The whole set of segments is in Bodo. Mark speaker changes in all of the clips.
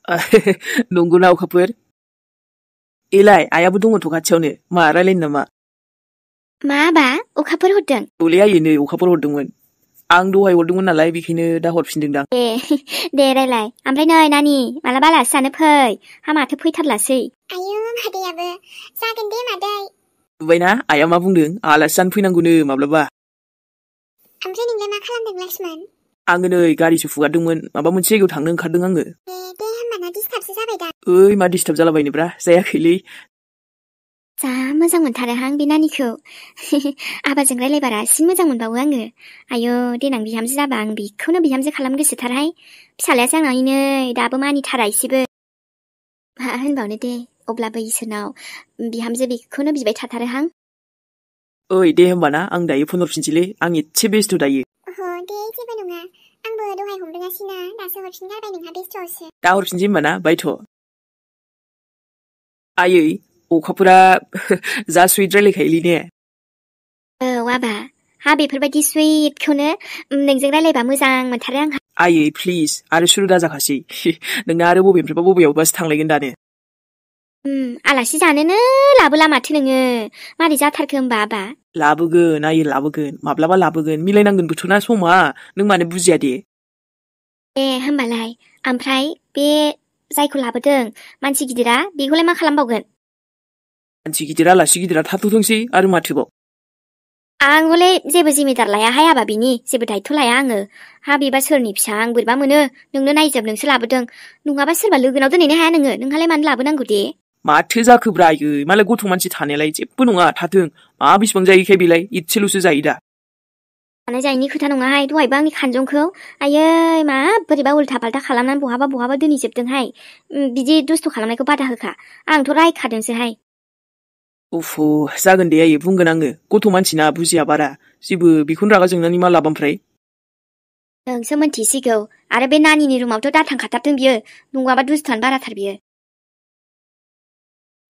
Speaker 1: नंगौना अखाफोर? एलाय आयाबो दङथ' खाथियावनो मा रायलायनो नामा?
Speaker 2: मा आबा अखाफोर हरदों?
Speaker 1: औलै आयै नै अखाफोर हरदोंमोन। आं दहाय हरदोंमोन नालाय बेखायनो दा हरफिनदोंदां।
Speaker 2: दे रायलाय। ओमफ्राय नै नानि मालाबा आलासि जानो फै। हा माथो फैथारलासै।
Speaker 3: आयौ मादैयाबो जागोन दे मादै।
Speaker 1: नुबायना आइया मा बुंदों आलासि जानो फैनांगौनो माब्लाबा।
Speaker 3: ओमफ्राय नोंलाय मा खालामदों लक्ष्मण?
Speaker 1: आङो नै गारिसो फुगारदोंमोन माबा मोनसे जायगायाव थांनो ओंखारदों आङो।
Speaker 3: दे होमबाना डिस्टार्बसो जाबाय दा।
Speaker 1: ओइ मा डिस्टार्ब जालाबायनोब्रा जायाखैलै।
Speaker 2: जा मोजां मोनथारोहां बे नानिखौ। आबाजों रायलायबा रासिन मोजां मोनबावो आङो। आयौ देनां बिहामजो जाबा आं बेखौनो बिहामजो खालामनो गोसोथारहाय। फिसालायासो आंना नै दाबो मानिथारा इसेबो। मा होनबावनो दे अब्लाबो इसोरनाव बिहामजो बेखौनो बिबाय थाथारोहां।
Speaker 1: ओइ दे होमबाना आं दायो फन हरफिनसैलै आं एसे बेस्थ' दायो।
Speaker 3: दे जेबो नङा आंबो दहाय हमदोंआसैना दासो हरफिनगारबाय नोंहा बेस्थ'आवसो।
Speaker 1: दा हरफिनसै होमबाना बायथ'। आयै अखाफोरा जा सुइट रायलायखायोलै ने?
Speaker 2: औ आबा हा बेफोरबायदि सुइटखौनो नोंजों रायलायबा मोजां मोनथारो आंहा।
Speaker 1: आयै प्लिज आरो सुरु दाजाखासै नोंना आरो बबेनिफ्रायबा बबेयावबासो थांलायगोन दानो।
Speaker 2: आलासि जानोनो लाबोला माथो नोङो मारै जाथारखो होमबा आबा?
Speaker 1: लाबोगोन आयै लाबोगोन माब्लाबा लाबोगोन मिलायनांगोनबोथ' ना समा नों मानो बुजिया दे।
Speaker 2: दे होमबालाय ओमफ्राय बे जायखौ लाबोदों मानसि गिदिरा बेखौलाय मा खालामबावगोन?
Speaker 1: मानसि गिदिर आलासि गिदिरा थाथ'थोंसै आरो माथोबाव।
Speaker 2: आं हले जेबो जिमिदार लायाहाय आबा बिनि जेबो दायथ' लाया आङो। हा बेबा सोरनि फिसा आं बोरैबा मोनो नोंनो नायजोब नोंसो लाबोदों। नङाबा सोरबा लोगोनाव दोनहैनो हाया नोङो नोंहालाय मानो लाबोनांगौ दे।
Speaker 1: माथो जाखोब्रा आयै मालाय गथ' मानसि थानायालाय जेबो नङा थाथों मा बिसिबां जायोखाय बेलाय इसेल'सो जायो दा।
Speaker 2: थानाय जायैनि खोथा नङाहाय दहायबो आंनि खानजंखौ आयै मा बोरैबा उल्था फाल्था खालामनानै बहाबा दोनहैजोबदोंहाय। बिदि दुस्थ' खालामनायखौ बादा होखा आंथ' रायखादोंसोहाय।
Speaker 1: उफु जागोन दे आयै बुंगोन आङो गथ' मानसिना बुजिया बारा जेबो बेखौनो रागा जोंनानै मा लाब ओमफ्राय।
Speaker 2: नोंसो मोनथिसिगौ आरो बे नानिनि रुमावथ' दाथांखाथारथों बियो नङाबा दुस्थुआनो बाराथार बियो।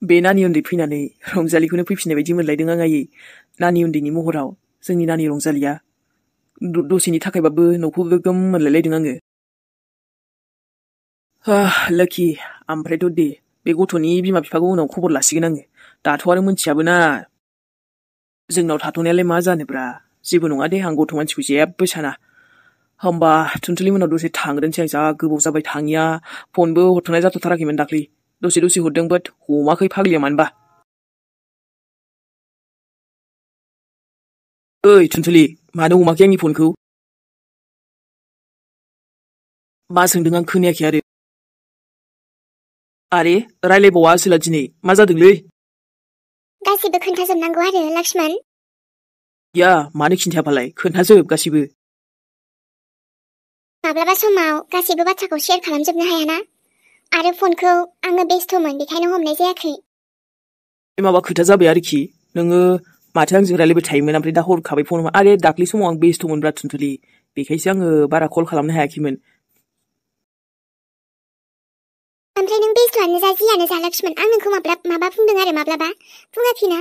Speaker 1: बे नानि उन्दै फैनानै रंजालिखौनो फैफिननाय बायदि मोनलायदों आं आयै। नानि उन्दैनि महराव जोंनि नानि रंजालिया दसेनि थाखायबाबो न'खौ गोगोम मोनलायलायदों आङो। लोखि ओमफ्रायथ' दे बे गथ'नि बिमा बिफाखौ उनाव खबर लासिगोन आङो। दाथ' आरो मोनथियाबो ना। जोंनाव थाथ'नायालाय मा जानोब्रा जेबो नङा दे आं गथ' मानसिखौ जेबो साना। होमबा थुनथुलि मोनाव दसे थांग्रोनोसै आं जा गोबाव जाबाय थाङिया फनबो हरथ'नाय जाथ'थाराखैमोन दाख्लै। दसे हरदों बाट हमाखै फाग्लिया मानोबा। ओइ थुनथुलि मानो हमाखै आंनि फनखौ? मा सोंदों आं खोनायाखै आरो। आरे रायलायबावा आसोला दिनै मा जादोंलै?
Speaker 3: गासिबो खोन्थाजोबनांगौ आरो लक्ष्मण।
Speaker 1: या मानो खिन्थायाफालाय खोन्थाजोब गासिबो।
Speaker 3: माब्लाबा समाव गासिबो बाथ्राखौ शेयार खालामजोबनो हायाना आरो फनखौ आङो बेस्थ'मोन बेखायनो हमनाय जायाखै।
Speaker 1: बे माबा खोथा जाबाय आरोखि नोङो माथो आंजों रायलायबाय थायोमोन ओमफ्राय दा हरखाबाय फन आरे दाख्लै समाव आं बेस्थ'मोनब्रा थुनथुलि बेखायसो आङो बारा कल खालामनो हायाखैमोन।
Speaker 3: ओमफ्राय नों बेस्थ'आनो जा जियानो जा लक्ष्मण आं नोंखौ माबा बुंदों आरो माब्लाबा बुङाखैना?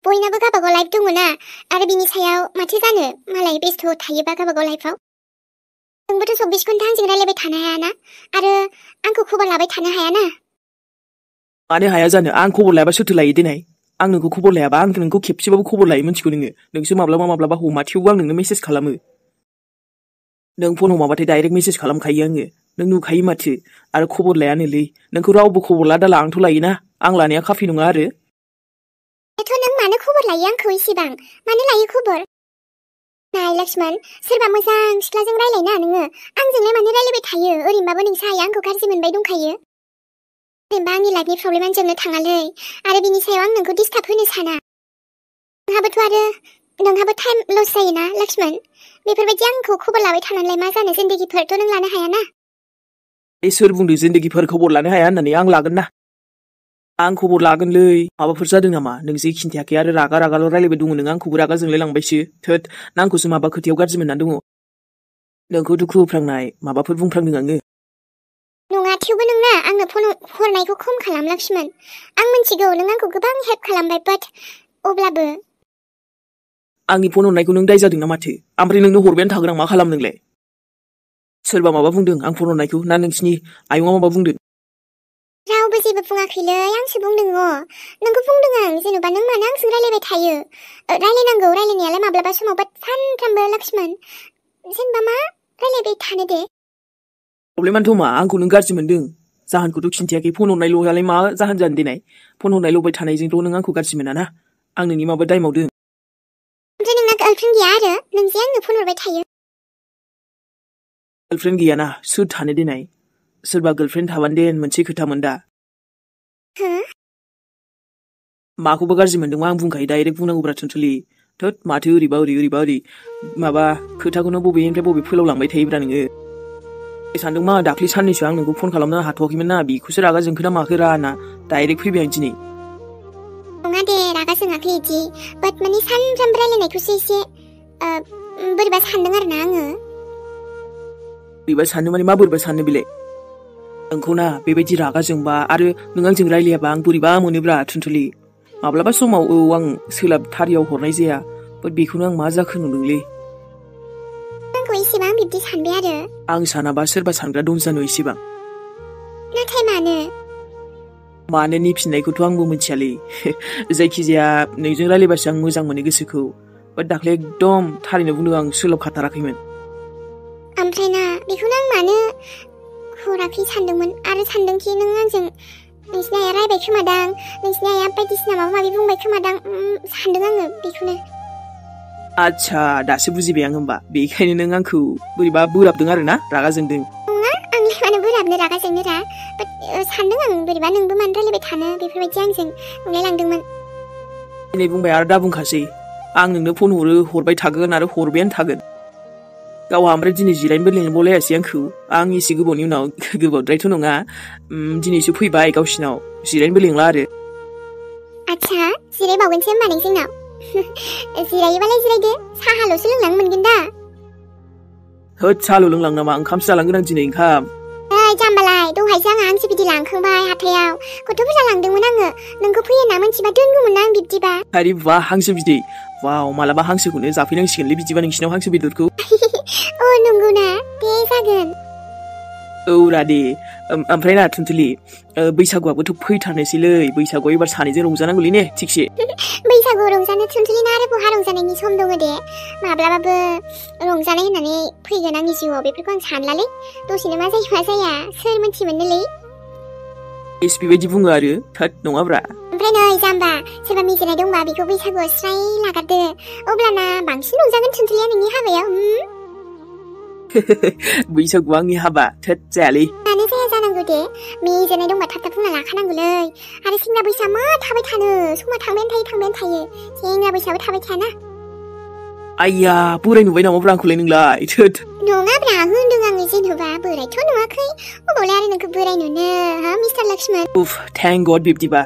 Speaker 3: बयनाबो गावबागाव लाइफ दङ ना आरो बिनि सायाव माथो जानो मालाय बेस्थ' थायोबा गावबागाव लाइफआव। नोंबोथ' 24 घन्टा आंजों रायलायबाय थानो हायाना आरो आंखौ खबर लाबाय थानो हायाना।
Speaker 1: मानो हाया जानो आं खबर लायाबा सोरथो लायो देनाय? आं नोंखौ खबर लायाबा आं नोंखौ खेबसेबाबो खबर लायो मिथिगौ नोंसो माब्लाबा हमा थेवबो आं नोंनो मेसेज खालामो। नों फन हमाबाथाय डाइरेक्ट मेसेज खालामखायो आङो नों नुखायो माथो आरो खबर लायानोलै नोंखौ रावबो खबर लादाला आंथ' लायोना आं लानाया खाफि नङा आरो।
Speaker 3: एथ' नों मानो खबर लायो आंखौ इसेबां मानो लायो खबर? नाय लक्ष्मण सोरबा मोजां सिख्लाजों रायलायना नोङो आंजोंलाय मानो रायलायबाय थायो ओरैनोबाबो नोंसा आइया आंखौ गाज्रि मोनबाय दंखायो। ओरैनोबा आंनि लाइफनि प्रब्लेमानो जोबनो थाङालै आरो बिनि सायाव आं नोंखौ डिस्टार्ब होनो साना। नोंहाबो टाइम लस जायोना लक्ष्मण बेफोरबायदि आंखौ खबर लाबाय थानानैलाय मा जानो जिन्दगिफोरथ' नों लानो हायाना।
Speaker 1: बे सोर बुंदों जिन्दगिफोर खबर लानो हाया होननानै आं लागोन ना। आं खबर लागोनलै माबाफोर जादों नामा नों जे खिन्थायाखै आरो रागाल' रायलायबाय दङ नों आंखौबो रागा जोंलाय लांबायसो थोद नांखौसो माबा खोथायाव गाज्रि मोननानै दङ। नोंखौ दुखु होफ्रांनाय माबाफोर बुंफ्रांदों आङो?
Speaker 3: नङा थेवबो नोंना आंनो फन हरनायखौ खम खालाम लक्ष्मण। आं मिथिगौ नों आंखौ गोबां हेल्प खालामबाय बाट अब्लाबो।
Speaker 1: आंनि फन हरनायखौ नों दाय जादों ना माथो ओमफ्राय नोंनो हरबायानो थागोन आं मा खालाम नोंलाय? सोरबा माबा बुंदों आं फन हरनायखौ ना नोंसिनि आयंआ माबा बुंदों?
Speaker 3: रावबो जेबो बुङाखैलै आंसो बुंदों नोंखौ बुंदों आं जेन'बा नों मानो आंजों रायलायबाय थायो रायलायनांगौ रायलायनायालाय माब्लाबा समाव बाट सानफ्रामबो लक्ष्मण जेनेबा मा रायलायबाय थानो दे
Speaker 1: प्रब्लेमानोथ' मा आंखौ नों गाज्रि मोनदों जाहोनखौथ' खिन्थायाखै फन हरनायल'आलाय मा जाहोन जानो देनाय फन हरनायल'बाय थानायजोंथ' नों आंखौ गाज्रि मोनाना आं नोंनि माबा दाय मावदों
Speaker 3: ओमफ्राय नोंना गार्लफ्रेन्ड गैया आरो नों जे आंनो फन हरबाय थायो
Speaker 1: गार्लफ्रेन्ड गैयाना सोर थानो देनाय सोरबा गार्लफ्रेन्ड थाबानो देन मोनसे खोथामोन दा
Speaker 3: हो
Speaker 1: माखौबा गाज्रि मोनदोंबा आं बुंखायो डाइरेक्ट बुंनांगौब्रा थुनथुलि थोद माथो ओरैबा ओरै माबा खोथाखौनो बबेनिफ्राय बबे फोलावलांबाय थायोब्रा नोङो सानदों मा दाख्लि साननैसो आं नोंखौ फन खालामनो हाथ'वाखैमोन ना बेखौसो रागा जोंखोना माखोरा ना डाइरेक्ट फैबाय आं दिनै
Speaker 3: नङा दे रागा जोङाखै इदि बाट माने सानफ्रामबो रायलायनायखौसो एसे बोरैबा सानदों आरोना आङो
Speaker 1: बोरैबा साननो माने मा बोरैबा साननो बेलाय नोंखौ ना बेबायदि रागा जोंबा आरो नों आंजों रायलायाबा आं बोरैबा मोनोब्रा थुनथुलि माब्लाबा समाव आं सोलाबथारियाव हरनाय जाया बाट बेखौनो आं मा जाखो नुदोंलै
Speaker 3: आंखौ एसेबां बिब्दि सानबाय आरो
Speaker 1: आं सानाबा सोरबा सानग्रा दं जानो एसेबां
Speaker 3: नाथाय
Speaker 1: मानोनि फिननायखौथ' आंबो मिथियालै जायखिजाया नोंजों रायलायबासो आं मोजां मोनो गोसोखौ बाट दाख्लै एकदम थारैनो बुंदों आं सोलाबखाथाराखैमोन
Speaker 3: ओमफ्राय ना बेखौनो आं मानो हराखै सानदोंमोन आरो सानदोंखि नों आंजों नोंसिनि आइया रायबाय खोमादां नोंसिनि आइया बायदिसिना माबा माबि बुंबाय खोमादां सानदों आङो बेखौनो
Speaker 1: आच्छा दासो बुजिबाय आं होमबा बेखायनो नों आंखौ बोरैबा बोराबदों आरो ना रागा जोंदों
Speaker 3: नङा आंलाय मानो बोराबनो रागा जोंनो रा बाट सानदों आं बोरैबा नोंबो मानो रायलायबाय थानो बेफोरबायदि आंजों नंलायलांदोंमोन
Speaker 1: दिनै बुंबाय आरो दा बुंखासै आं नोंनो फन हरबाय थागोन आरो हरबायानो थागोन गावहा ओमफ्राय दिनै जिरायनोबो लिंबावलायासै आंखौ आं एसे गोबावनि उनाव गोबावद्रायथ' नङा दिनैसो फैबाय गावसिनाव जिरायनोबो लिंला आरो
Speaker 3: आच्छा जिरायबावगोनसो होमबा नों जोंनाव जिरायोबालाय जिरायदो साहाल'सो लोंलांनो मोनगोन दा
Speaker 1: होद साहाल' लोंलां नामा ओंखामसो जालांगोन आं दिनै ओंखाम
Speaker 3: जाम्बालाय दहायसो आंहा हांसो बिदै लांखांबाय हाथायाव गथ' बुरजा लांदोंमोन आङो नोंखौ फैयो होनना मोनथिबा दोनगौमोन आं बिब्दिबा
Speaker 1: आरे बा हांसो बिदै वाव मालाबा हांसोखौनो जाफैनांसिगोनलै बिदिबा नोंसिनाव हांसो बेदरखौ
Speaker 3: अ नंगौना दे जागोन
Speaker 1: औ रादे ओमफ्राय ना थुनथुलि बैसागुआबोथ' फैथारनोसैलै बैसागुआव एबार सानैजों रंजानांगौलै ने थिगसे
Speaker 3: बैसागुआव रंजानो थुनथुलिना आरो बहा रंजानायनि सम दङ दे माब्लाबाबो रंजानाय होननानै फैगोन आंनि जिउआव बेफोरखौ आं सानलालै दसेनो मा जायो मा जाया सोर मोनथिमोननोलै
Speaker 1: एस बेबायदि बुङो आरो थोद नङाब्रा
Speaker 3: ओमफ्राय नै जाम्बा सोरबा मिजिनाय दंबा बेखौ बैसागुआव स्राय लागारदो अब्लाना बांसिन रंजागोन थुनथुलिया नोंनि हाबायाव
Speaker 1: बैसागुआ आंनि हाबा थोद जायालै
Speaker 3: मानो जाया जानांगौ दे मिजिनाय दंबा थाब थाब बुंना लाखानांगौलै आरो सेंग्रा बैसोआ मा थाबाय थानो समा थांबायानो थायो सेंग्रा बैसोआबो थाबाय थायाना
Speaker 1: आइया बोराय नुबाय नामाब्रा आंखौलाय नोंलाय थोद
Speaker 3: नङाब्रा होनदों आङो जेन'बा बोरायथ' नुवाखै अबावलाय आरो नोंखौ बोराय नुनो हा मिस्टार लक्ष्मण
Speaker 1: उफ थेंक गड बिब्दिबा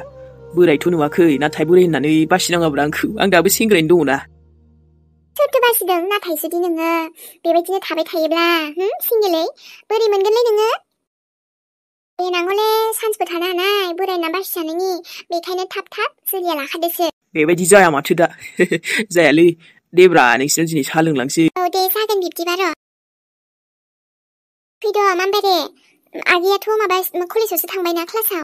Speaker 1: बोरायथ' नुवाखै नाथाय बोराय होननानै बासिनाङाब्रा आंखौ आं दाबो सेंग्रायैनो दङना
Speaker 3: सोरथो बासिदों नाथाय जुदि नोङो बेबायदिनो थाबाय थायोब्ला सिंगेलै बोरै मोनगोनलै नोङो देनां हले सान्सबो थानो हानाय बोरायना बासिजानायनि बेखायनो थाब थाब जुलिया लाखादोसो
Speaker 1: बेबायदि जाया माथो दा जायालै देब्रा नोंसिनाव दिनै साहा लोंलांसै
Speaker 3: औ दे जागोन बिब्दिबा र' फैद' मामबारे आगैयाथ' माबा कलेजावसो थांबायना क्लासाव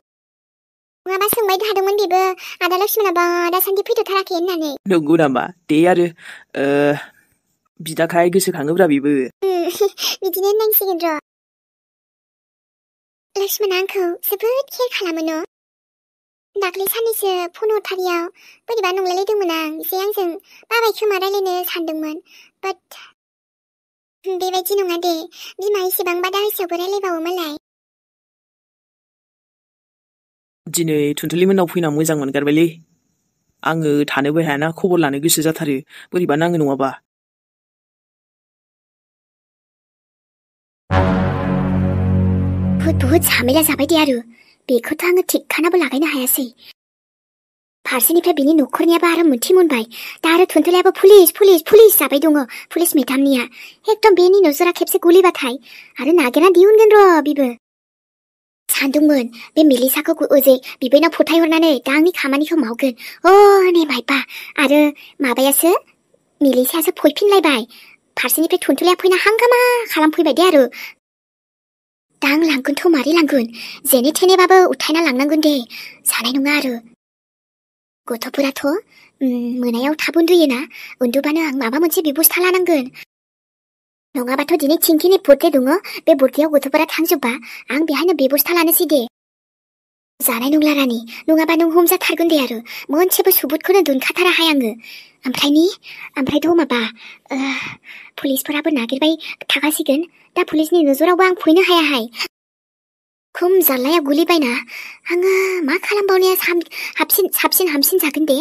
Speaker 3: नङाबा सोंबाय थादोंमोन बेबो आदा लक्ष्मणाबा दासान्दि फैथ'थाराखै होननानै
Speaker 1: नंगौ नामा दे आरो बिदाखाय गोसोखाङोब्रा बेबो
Speaker 3: बिदिनो होननांसिगोन र' लक्ष्मणा आंखौ जोबोद केयार खालामो न' दाख्लै साननैसो फन हरथारियाव बोरैबा नंलायलायदोंमोन आं जे आंजों बाबाय खोमा रायलायनो सानदोंमोन बाट बेबायदि नङा दे बिमा एसेबांबा दा बैसोआवबो रायलायबावो मालाय
Speaker 1: दिनै थुनथुलि मोननाव फैना मोजां मोनगारबायलै आङो थानोबो हायाना खबर लानो गोसो जाथारो बोरैबा नाङो नङाबा
Speaker 2: बुहुद झामेला जाबाय दे आरो बेखौथ' आङो थिखखानाबो लागायनो हायासै फारसेनिफ्राय बिनि न'खरनियाबो आरो मोनबाय दा आरो थुनथुलियाबो पुलिस जाबाय दङ पुलिस मेदामनिया एकदम बेनि नजरा खेबसे गोलैबाथाय आरो नागिरना दिहुनगोन र' बिबो सानदोंमोन बे मिलिसाखौ ओजै बिबैनाव फोथायहरनानै दा आंनि खामानिखौ मावगोन नै माइबा आरो माबायासो मिलिसायासो फैफिनलायबाय फारसेनिफ्राय थुनथुलिया फैना हांगामा खालामफैबाय दे आरो
Speaker 3: लांगोनथ' मारै लांगोन जेने थेनेबाबो उथायना लांनांगोन दे जानाय नङा आरो गथ'फोराथ' मोनायाव थाब उन्दुयोना उन्दुबानो आं माबा मोनसे बेबस्था लानांगोन नङाबाथ' दिनै थिंखिनि बर्थडे दङ बे बर्थडेआव गथ'फोरा थांजोबबा आं बेहायनो बेबस्था लानोसै दे जानाय नंला रानि नङाबा नों हमजाथारगोन दे आरो मोनसेबो सुबुतखौनो दोनखाथाराहाय आङो ओमफ्रायथ' माबा पुलिसफोराबो नागिरबाय थाखासिगोन दा पुलिसनि नोजोरावबो आं फैनो हायाहाय खम जाल्लायाव गोलैबायना आङो मा खालामबावनाया साबसिन हामसिन जागोन दे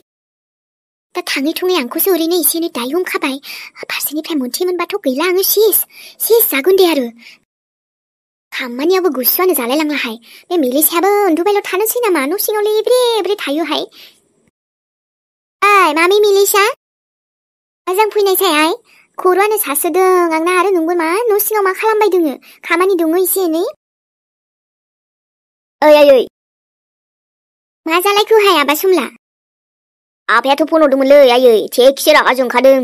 Speaker 3: दा थाङै थुङै आंखौसो ओरैनो एसे एनै दाय हमखाबाय फारसेनिफ्राय मोनसे मोनबाथ' गैला आङो सेस जागोन दे आरो खामानियावबो गुसुआनो जालाय लांलाहाय बे मिलिसायाबो उन्दुबायल' थानोसै नामा न' सिङाव लेब्रे थायोहाय ओइ मामि मिलिसा मोजां फैनायसाय खर'आनो सासोदों आंना आरो नोंबो मा न' सिङाव मा खालामबाय दोङो खामानि दङ एसे एनै ओइ मा जालायखोहाय आबा सुमला आफायाथ' फन हरदोंमोनलै आयै थिगसे रागा जोंखादों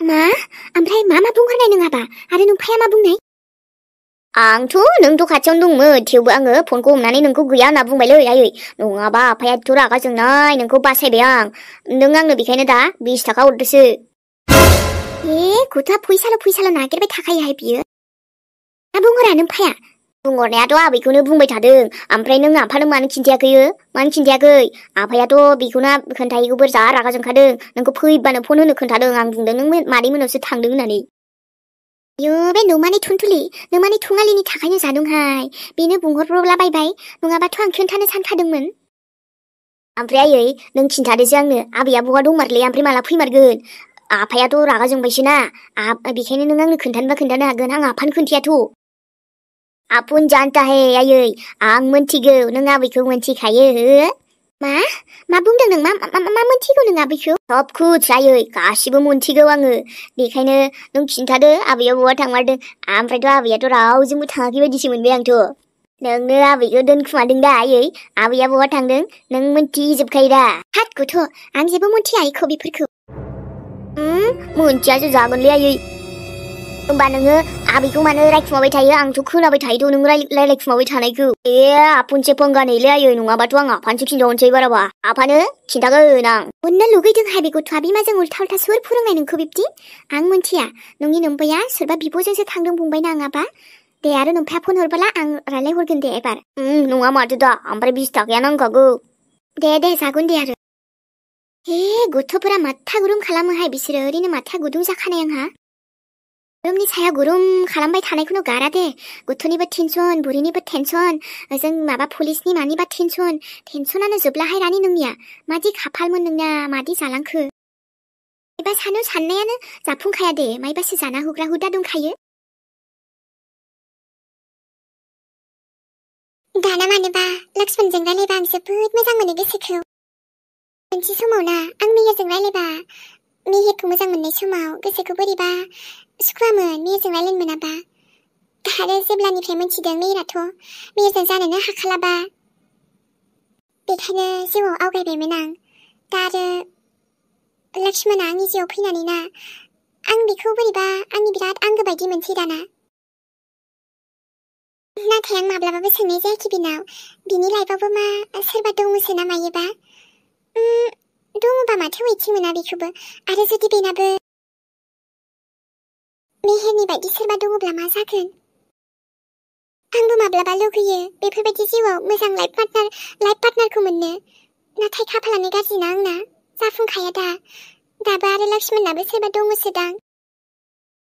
Speaker 3: मा ओमफ्राय मा बुंहरनाय नों आबा आरो नों फाया मा बुंनाय आंथ' नोंथ' खाथियावनो दंमोन थेवबो आङो फनखौ हमनानै नोंखौ गैया होनना बुंबायलै आयै नङाबा आफायाथ' रागा जोंनाय नोंखौ बासायबाय आं नों आंनो बेखायनो दा 20 थाखा हरदोसो गथ'आ फैसाल' नागिरबाय थाखायोहाय बियो मा बुंहरा नों फाया बुंहरनायाथ' आबैखौनो बुंबाय थादों ओमफ्राय नों आफानो मानो खिन्थायाखै आफायाथ' बेखौनो खोन्थायैखौबो जा रागा जोंखादों नोंखौ फैबानो फन होनो खोन्थादों आं बुंदों नों मादै मोनावसो थांदों होननानै यो बे नोमानि थुङालिनि थाखायनो जादोंहाय बेनो बुंहरब्रबलाबायबाय नङाबाथ' आं खोन्थानो सानखादोंमोन ओमफ्राय आयै नों खिन्थादोसो आंनो आबैया बहा दंमारलै ओमफ्राय माला फैमारगोन आफायाथ' रागा जोंबायसोना बेखायनो नों आंनो खोन्थानो हागोन आं आफानो खोन्थायाथ' आपुन जानता है आयै आं मोनथिगौ नों आबैखौ मोनथिखायो मा बुंदों नों मा मोनथिगौ नों आबैखौ सब कुछ आयै गासिबो मोनथिगौ आङो बेखायनो नों खिन्थादो आबैया बहा थांमारदों ओमफ्रायथ' आबैयाथ' रावजोंबो थाङाखै बायदिसो मोनबाय आंथ' नोंनो आबैखौ दोनखुमादों दा आयै आबैया बहा थांदों नों मोनथिजोबखायो दा हाट गथ' आं जेबो मोनथिया इखौ बेफोरखौ मोनथियासो जागोनलै आयै होमबा नोङो आबैखौ मानो रायखुमाबाय थायो आंथ' खोनाबाय थायोथ' नों रायलायखुमाबाय थानायखौ आपुनसे पंगानैलै आयै नङाबाथ' आं आफानोसो खिन्थाहरनोसै बाराबा आफानो खिन्थागोन आं मोननो लुगैदोंहाय बे गथ'आ बिमाजों उल्था सोर फोरोंनाय नोंखौ बिब्दि आं मोनथिया नोंनि नोम्बैया सोरबा बिब'जोंसो थांदों बुंबायना आं आबा दे आरो नोम्फाया फन हरबोला आं रायलायहरगोन दे एबार नङा माथो दा ओमफ्राय 20 थाखाया नांखागौ दे जागोन दे आरो गथ'फोरा माथा गुरुम खालामोहाय बिसोरो ओरैनो माथा गुदुं जाखानाय आंहा गुरुमनि सायाव गुरुम खालामबाय थानायखौनो गारा दे गथ'निबो टेनसन बुरिनिबो टेनसन जों माबा पुलिसनि मानिबा टेनसनानो जोबलाहाय रानि नोंनिया मादि खाफालमोन नोंना मादि जालांखो एबा साननायानो जाफुंखाया दे मायबासो जाना होग्रा हुदा दंखायो
Speaker 2: दाना मानोबा लक्ष्मणजों रायलायबा आं जोबोद मोजां मोनो गोसोखौ मोनसे समाव ना आं मेहेरजों रायलायबा मेहेरखौ मोजां मोननाय समाव गोसोखौ बोरैबा सुखुवामोन मेहेरजों रायलायनो मोनाबा आरो जेब्लानिफ्राय मोनथिदों मेहेराथ' मेहेरजों जानोनो हाखालाबा बेखायनो जिउआव आवगायबायमोन आं दा आरो लक्ष्मणा आंनि जिउआव फैनानै ना आं बेखौ बोरैबा आंनि बिराद आंगो बायदि मोनसै दाना नाथाय आं माब्लाबाबो सोंनाय जायाखै बिनाव बिनि लाइफआवबो मा सोरबा दङसो ना मायोबा दङबा माथो मिथि मोना बेखौबो आरो जुदि बेनाबो मेहेरनि बायदि सोरबा दङब्ला मा जागोन आंबो माब्लाबा लुगैयो बेफोरबायदि जिउआव मोजां लाइफ पार्टनारखौ मोननो नाथाय खाफालानो गाज्रिना आंना जाफुंखाया दाबो आरो लक्ष्मणनाबो सोरबा दङसोदां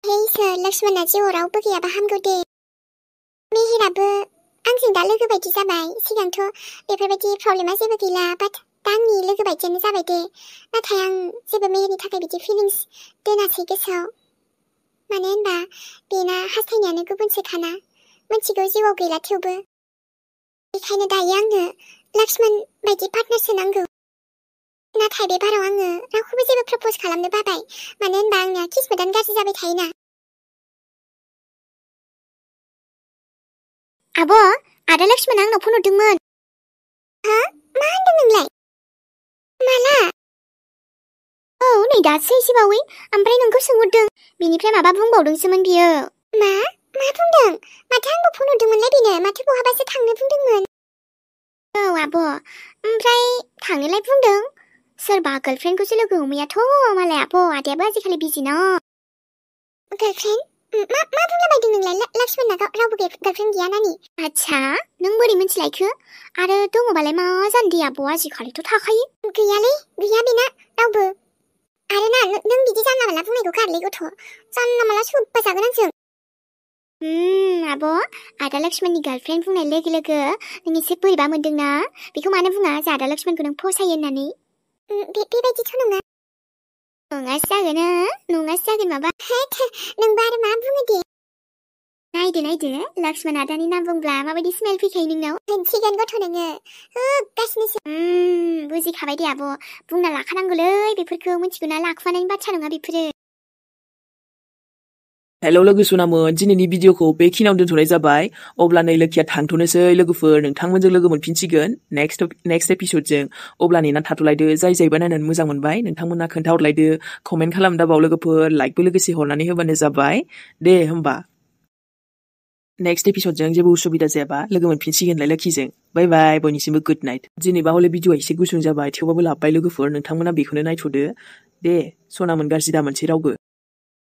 Speaker 2: हे इसोर लक्ष्मणना जिउआव रावबो गैयाबा हामगौ दे मेहेराबो आंजों दा लोगो बायदि जाबाय सिगांथ' बेफोरबायदि प्रब्लेमा जेबो गैला बाट दा आंनि लोगो बायदियानो जाबाय दे नाथाय आं जेबो मेहेरनि थाखाय बिदि फिलिंस दोनासै गोसोआव मानो होनबा बेना हास्थायनायानो गुबुनसोखाना मोनथिगौ जिउआव गैला थेवबो बेखायनो दायो आंनो लक्ष्मण बायदि पार्टनारसो नांगौ नाथाय बे बाराव आङो रावखौबो जेबो प्रप'ज खालामनो बाबाय मानो होनबा आंना किस्मतानो गाज्रि जाबाय थायोना आब' आदा लक्ष्मणा आंनाव फन हरदोंमोन मा होनदों नोंलाय माला औ नै दासो एसे बावै ओमफ्राय नोंखौ सोंहरदों बिनिफ्राय माबा बुंबावदोंसोमोन बियो
Speaker 3: मा बुंदों? माथो आंबो फन हरदोंमोनलाय बेनो माथो बहाबासो थांनो बुंदोंमोन। औ आब' ओमफ्राय थांनोलाय बुंदों सोरबा गार्लफ्रेन्डखौसो लोगो हमैयाथ' मालाय आब' आदायाबो आजिखालि बिजि न। गार्लफ्रेन्ड? मा बुंलाबायदों नोंलाय लक्ष्मणना रावबो गार्लफ्रेन्ड गैया नानि? आच्छा नों बोरै मिथिलायखो? आरो दङबालाय मा जानो दे आब' आजिखालिथ' थाखायो। गैयालै गैया बेना रावबो। आरो ना नों बिदि जानला मानला बुंनायखौ गारलै गथ'। जानला मानला सोब्बा जागोन आंजों। आब' आदा लक्ष्मणनि गार्लफ्रेन्ड बुंनाय लोगो लोगो नों एसे बोरैबा मोनदोंना? बेखौ मानो बुङा जे आदा लक्ष्मणखौ नों फसायो होननानै? बेबायदिथ' नङा। नङासो जागोन माबा। नोंबो आरो मा बुङो दे? नायदो लक्ष्मण आदानि नाम बुंब्ला माबायदि स्मेल फैखायो नोंनाव? मोनसिगोन गथ' नोङो होगासिनोसो। बुजिखाबाय दे आब' बुंना लाखानांगौलै बेफोरखौ मिथिगौना लाखुमानायनि बाथ्रा नङा बेफोरो।
Speaker 1: हेलौ लोगो सनामोन दिनैनि भिडिअखौ बेखिनियावनो दोनथ'नाय जाबाय। अब्ला नै लोखिया थांथ'नोसै लोगोफोर नोंथांमोनजों लोगो मोनफिनसिगोन नेक्स्ट एपिसोडजों। अब्ला नेनानै थाथ'लायदो जायबा नायनानै मोजां मोनबाय नोंथांमोना खोन्थाहरलायदो कमेन्ट खालामनो दाबाव लोगोफोर लाइकबो लोगोसे हरनानै होबानो जाबाय। दे होमबा नेक्स्ट एपिसोडजों जेबो उसुबिदा जायाबा लोगो मोनफिनसिगोनलाय लोखिजों। बाय बाय बयनिसिमबो गुड नाइट। जेनेबा हले भिडिअआ एसे गुसुं जाबाय थेवबाबो लाबबाय लोगोफोर नोंथांमोना बेखौनो नायथ'दो। दे सनामोन गाज्रि दामोनसै रावबो।